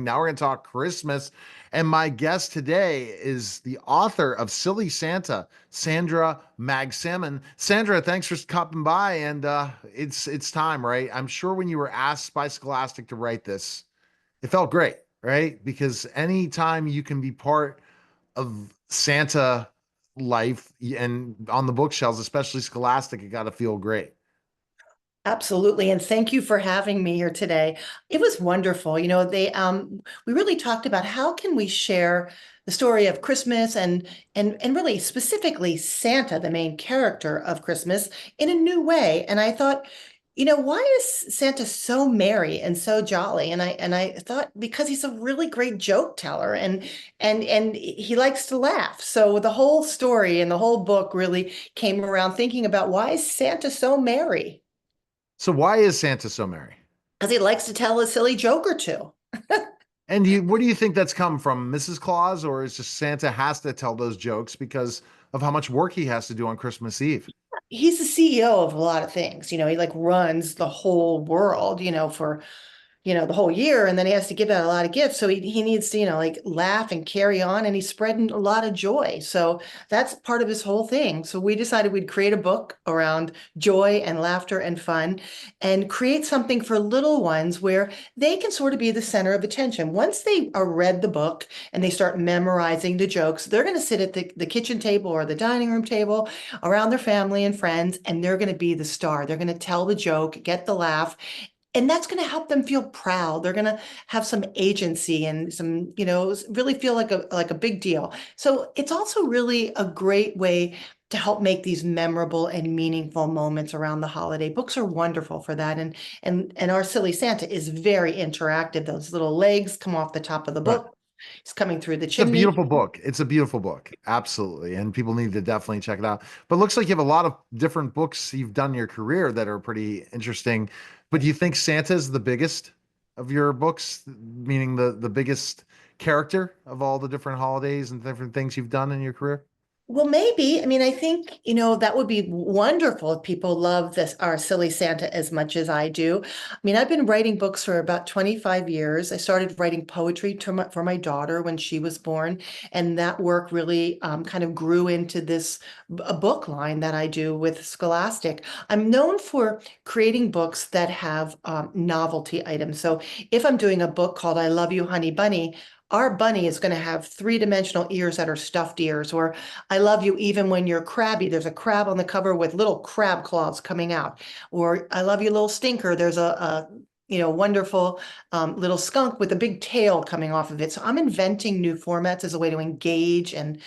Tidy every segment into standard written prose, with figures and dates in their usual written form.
Now we're going to talk Christmas. And my guest today is the author of Silly Santa, Sandra Magsman. Sandra, thanks for stopping by. And it's time, right? I'm sure when you were asked by Scholastic to write this, it felt great, right? Because anytime you can be part of Santa life and on the bookshelves, especially Scholastic, it got to feel great. Absolutely. And thank you for having me here today. It was wonderful. We really talked about how can we share the story of Christmas and really specifically Santa, the main character of Christmas, in a new way. And I thought, why is Santa so merry and so jolly? And I thought because he's a really great joke teller and he likes to laugh. So the whole story and the whole book really came around thinking about why is Santa so merry? So why is Santa so merry? Because he likes to tell a silly joke or two. And what do you think that's come from, Mrs. Claus, or is just Santa has to tell those jokes because of how much work he has to do on Christmas Eve? He's the CEO of a lot of things. He like runs the whole world, for the whole year, and then he has to give out a lot of gifts. So he needs to, like laugh and carry on, and he's spreading a lot of joy. So that's part of his whole thing. So we decided we'd create a book around joy and laughter and fun and create something for little ones where they can sort of be the center of attention. Once they are read the book and they start memorizing the jokes, they're going to sit at the kitchen table or the dining room table around their family and friends, and they're going to be the star. They're going to tell the joke, get the laugh, and that's going to help them feel proud. They're going to have some agency and some, really feel like a big deal. So it's also really a great way to help make these memorable and meaningful moments around the holiday. Books are wonderful for that. And our Silly Santa is very interactive. Those little legs come off the top of the Right. book. He's coming through the It's a chimney. beautiful book. It's a beautiful book. Absolutely. And people need to definitely check it out. But it looks like you have a lot of different books you've done in your career that are pretty interesting. But do you think Santa's the biggest of your books, meaning the biggest character of all the different holidays and different things you've done in your career? Well, maybe. I mean, I think, that would be wonderful if people love this, our Silly Santa as much as I do. I mean, I've been writing books for about 25 years. I started writing poetry for my daughter when she was born, and that work really kind of grew into this a book line that I do with Scholastic. I'm known for creating books that have novelty items. So if I'm doing a book called I Love You, Honey Bunny, our bunny is going to have three-dimensional ears that are stuffed ears, or I love you even when you're crabby. There's a crab on the cover with little crab claws coming out. Or I love you, little stinker. There's a wonderful little skunk with a big tail coming off of it. So I'm inventing new formats as a way to engage and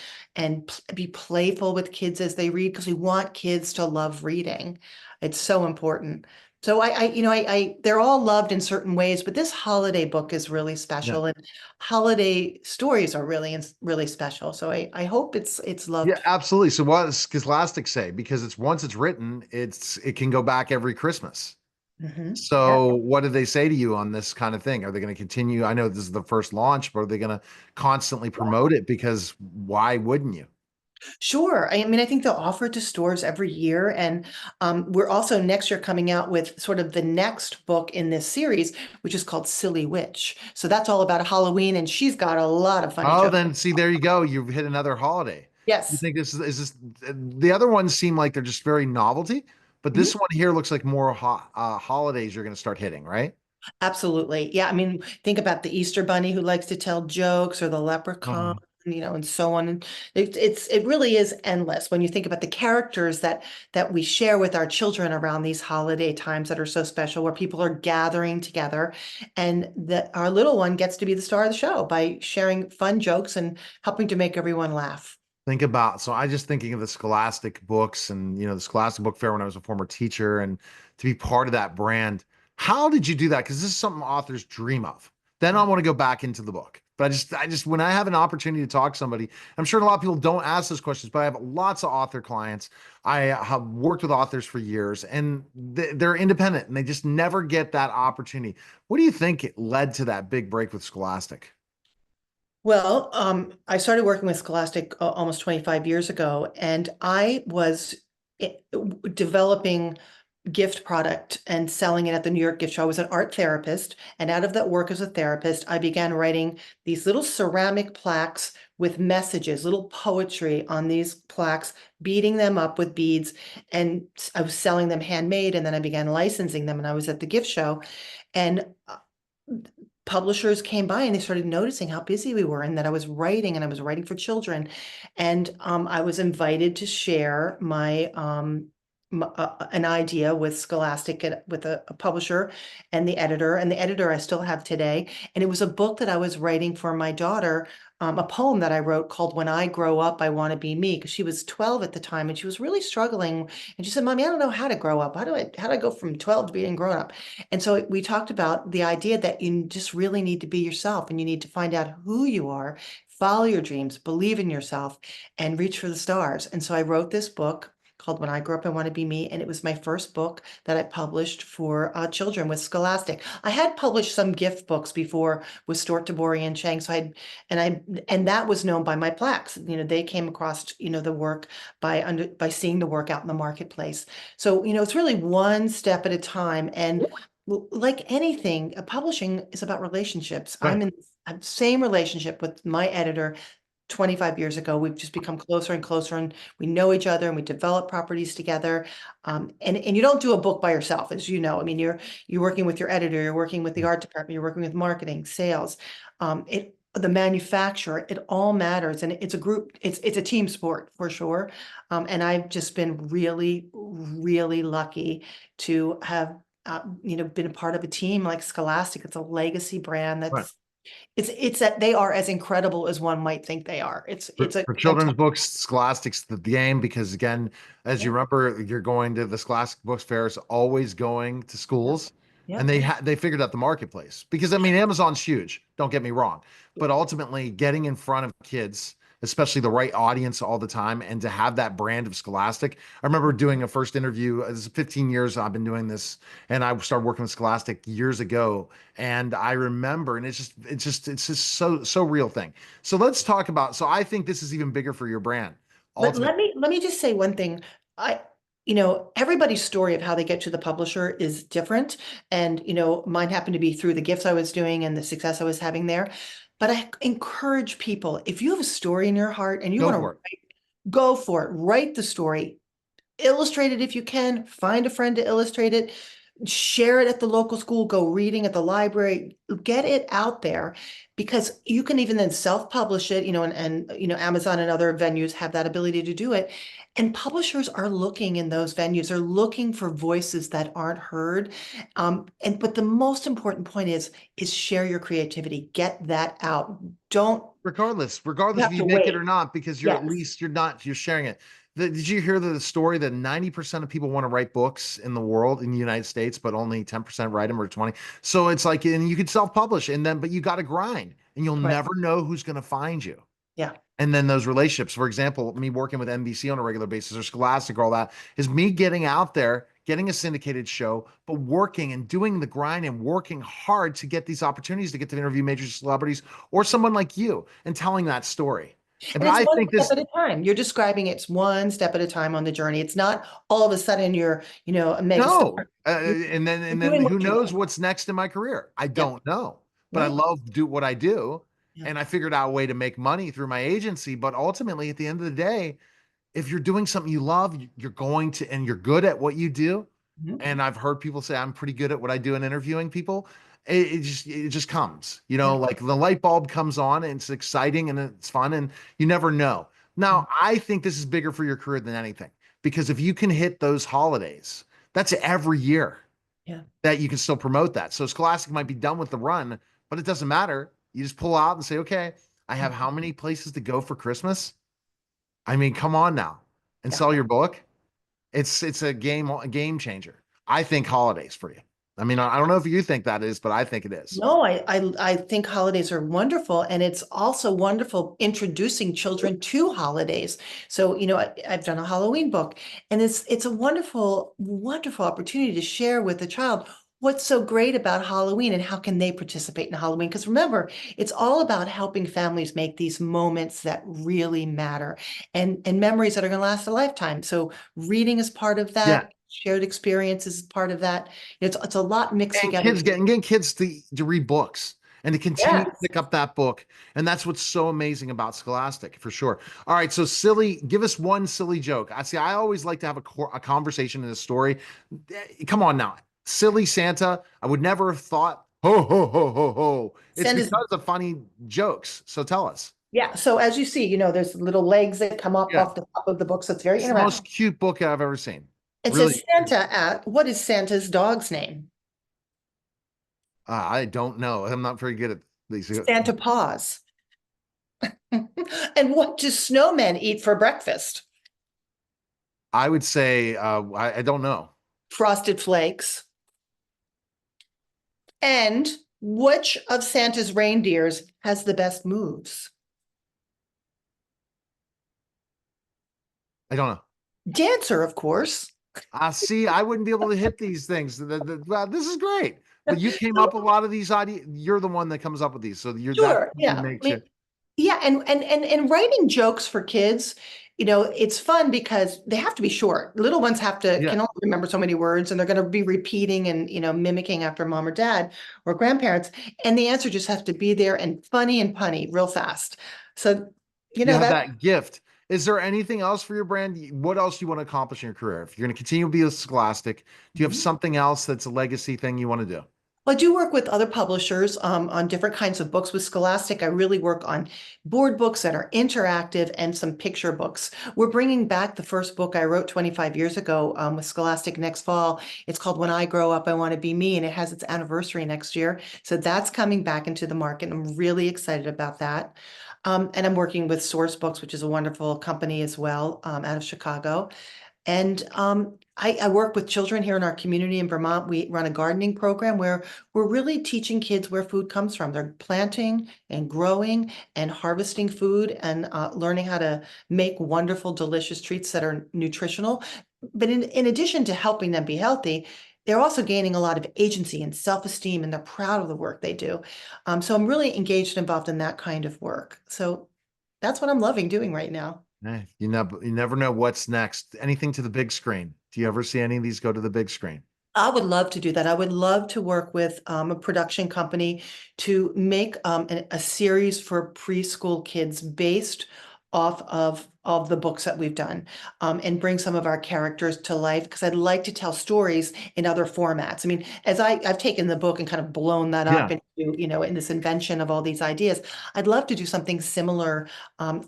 be playful with kids as they read because we want kids to love reading. It's so important. So they're all loved in certain ways, but this holiday book is really Yeah. special, and holiday stories are really special. So I hope it's Yeah, loved. absolutely. So what does Scholastic say? Because it's once it's written, it can go back every Christmas. Yeah. So what did they say to you on this kind of thing? Are they going to continue? I know this is the first launch, but are they going to constantly promote it? Because why wouldn't you? Sure. I mean, I think they'll offer it to stores every year. And we're also next year coming out with sort of the next book in this series, which is called Silly Witch. So that's all about Halloween, and she's got a lot of funny Oh, jokes. then see, there you go. You've hit another holiday. You Yes. think is this the other ones seem like they're just very novelty, but Mhm. this one here looks like more holidays you're going to start hitting, right? Absolutely. Yeah. I mean, think about the Easter Bunny who likes to tell jokes, or the leprechaun, Oh. and so on. And it really is endless when you think about the characters that we share with our children around these holiday times that are so special, where people are gathering together, and that our little one gets to be the star of the show by sharing fun jokes and helping to make everyone laugh. Think about, so I just thinking of the Scholastic books and the Scholastic Book Fair when I was a former teacher and to be part of that brand. How did you do that? Because this is something authors dream of. Then I want to go back into the book. But I just when I have an opportunity to talk to somebody, I'm sure a lot of people don't ask those questions, but I have lots of author clients. I have worked with authors for years and they're independent and they just never get that opportunity. What do you think led to that big break with Scholastic? Well, I started working with Scholastic almost 25 years ago, and I was developing gift product and selling it at the New York Gift Show. I was an art therapist, and out of that work as a therapist, I began writing these little ceramic plaques with messages, little poetry on these plaques, beating them up with beads, and I was selling them handmade, and then I began licensing them, and I was at the gift show, and publishers came by and they started noticing how busy we were and that I was writing and I was writing for children. And I was invited to share an idea with Scholastic, with a publisher and the editor. And the editor I still have today. And it was a book that I was writing for my daughter, a poem that I wrote called When I Grow Up, I Want to Be Me, because she was 12 at the time and she was really struggling. And she said, Mommy, I don't know how to grow up. How do I go from 12 to being grown up? And so we talked about the idea that you just really need to be yourself and you need to find out who you are, follow your dreams, believe in yourself, and reach for the stars. And so I wrote this book called When I Grow Up, I Want to Be Me. And it was my first book that I published for children with Scholastic. I had published some gift books before with Stuart Tabori and Chang. So and that was known by my plaques. They came across, the work by seeing the work out in the marketplace. So, it's really one step at a time. And like anything, publishing is about relationships. Right. I'm in the same relationship with my editor 25 years ago. We've just become closer and closer, and we know each other and we develop properties together. And you don't do a book by yourself, as you know. I mean, you're working with your editor, you're working with the art department, you're working with marketing, sales, the manufacturer. It all matters, and it's a group. It's a team sport for sure. And I've just been really, really lucky to have been a part of a team like Scholastic. It's a legacy brand Right. it's that they are as incredible as one might think they are. For, It's a for children's books, Scholastic's the game because again, as you yeah, remember, you're going to the Scholastic Books Fair is always going to yeah, schools, yeah, and they figured out the marketplace because I mean Amazon's huge. Don't get me wrong, but ultimately getting in front of kids, especially the right audience all the time, and to have that brand of Scholastic. I remember doing a first interview. This is 15 years I've been doing this, and I started working with Scholastic years ago. And I remember, and it's just so real thing. So let's talk about. So I think this is even bigger for your brand. But Ultimately, let me just say one thing. I, everybody's story of how they get to the publisher is different. And, mine happened to be through the gifts I was doing and the success I was having there. But I encourage people, if you have a story in your heart and you go want to for it. go for it, write the story, illustrate it if you can, find a friend to illustrate it, share it at the local school, go reading at the library, get it out there, because you can even then self-publish it, and Amazon and other venues have that ability to do it. And publishers are looking in those venues, they're looking for voices that aren't heard. But the most important point is share your creativity, get that out. Don't Regardless You if have you to make it or wait. not, because you're at Yes. least you're sharing it. Did you hear the story that 90% of people want to write books in the world in the United States, but only 10% write them or 20? So it's like, and you could self-publish and then, but you got to grind and you'll Right. never know who's going to find you. Yeah. And then those relationships, for example, me working with NBC on a regular basis or Scholastic or all that, is me getting out there, getting a syndicated show, but working and doing the grind and working hard to get these opportunities to get to interview major celebrities or someone like you and telling that story. But And it's I one think step this, at a time. You're describing it's one step at a time on the journey. It's not all of a sudden you're, a mega star. no, You're, you're and then doing what who you knows love. what's next in my career? I Yeah. don't know, but I Right. love do what I do, Yeah. and I figured out a way to make money through my agency. But ultimately, at the end of the day, if you're doing something you love, you're going to, and you're good at what you do. Mhm. And I've heard people say I'm pretty good at what I do in interviewing people. It just comes, Yeah. like the light bulb comes on and it's exciting and it's fun and you never know. Mhm. Now, I think this is bigger for your career than anything because if you can hit those holidays, that's every year Yeah. that you can still promote that. So Scholastic might be done with the run, but it doesn't matter. You just pull out and say, okay, I have how many places to go for Christmas? I mean, come on now and Yeah. sell your book. It's a game changer. I think holidays for you. I mean, I don't know if you think that is, but I think it is. No, I think holidays are wonderful, and it's also wonderful introducing children to holidays. So, I've done a Halloween book, and it's a wonderful, wonderful opportunity to share with the child what's so great about Halloween and how can they participate in Halloween. Because remember, it's all about helping families make these moments that really matter and memories that are going to last a lifetime. So reading is part of Yeah. that. shared experiences is part of that. It's a lot mixed And together. kids getting kids to read books and to continue to Yes. pick up that book. And that's what's so amazing about Scholastic for sure. All right, so silly, give us one silly joke. I see. I always like to have a conversation in a story. Come on now, silly Santa. I would never have thought. Ho ho ho ho ho! It's Santa's, because of funny jokes. So tell us. yeah. So as you see, there's little legs that come up Yeah, off the top of the book. So it's very it's the interactive. most cute book I've ever seen. It Really, says Santa at, what is Santa's dog's name? I don't know. I'm not very good at these. Santa Paws. And what do snowmen eat for breakfast? I would say I don't know. Frosted Flakes. And which of Santa's reindeers has the best moves? I don't know. Dancer, of course. See, I wouldn't be able to hit these things. Well, this is great. But you came up with a lot of these ideas. You're the one that comes up with these. So that Sure, really yeah. makes you. Yeah, and writing jokes for kids, it's fun because they have to be short. Little ones Yeah. can only remember so many words, and they're going to be repeating and mimicking after mom or dad or grandparents. And the answer just has to be there and funny and punny real fast. So, You have that that gift. Is there anything else for your brand? What else do you want to accomplish in your career? If you're going to continue to be a Scholastic, do you have something else that's a legacy thing you want to do? Well, I do work with other publishers on different kinds of books. With Scholastic, I really work on board books that are interactive and some picture books. We're bringing back the first book I wrote 25 years ago with Scholastic next fall. It's called When I Grow Up, I Want to Be Me, and it has its anniversary next year. So that's coming back into the market. I'm really excited about that. And I'm working with Source Books, which is a wonderful company as well, out of Chicago. And I work with children here in our community in Vermont. We run a gardening program where we're really teaching kids where food comes from. They're planting and growing and harvesting food and learning how to make wonderful, delicious treats that are nutritional. But in addition to helping them be healthy, they're also gaining a lot of agency and self-esteem, and they're proud of the work they do. So I'm really engaged and involved in that kind of work. So that's what I'm loving doing right now. You never know what's next. Anything to the big screen. Do you ever see any of these go to the big screen? I would love to do that. I would love to work with a production company to make a series for preschool kids based off of the books that we've done, and bring some of our characters to life because I'd like to tell stories in other formats. I mean, as I've taken the book and kind of blown that up Yeah. into, in this invention of all these ideas, I'd love to do something similar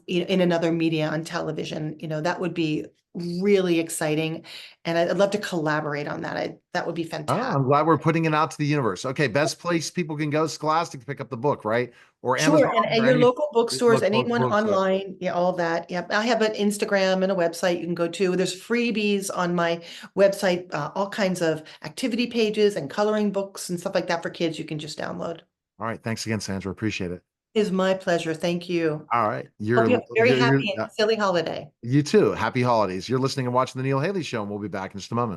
in another media on television. That would be really exciting. And I'd love to collaborate on that. That would be Oh, fantastic. I'm glad we're putting it out to the universe. Okay, best place people can go, Scholastic, to pick up the book, right? Or Amazon Sure. And or your any local bookstores, look book anyone bookstore. online, yeah, all that. Yep. I have an Instagram and a website you can go to. There's freebies on my website, all kinds of activity pages and coloring books and stuff like that for kids you can just download. All right, thanks again, Sandra. Appreciate it. It's my pleasure. Thank you. All right, Hope you have a very happy and silly holiday. you too. Happy holidays. You're listening and watching the Neil Haley Show, and we'll be back in just a moment.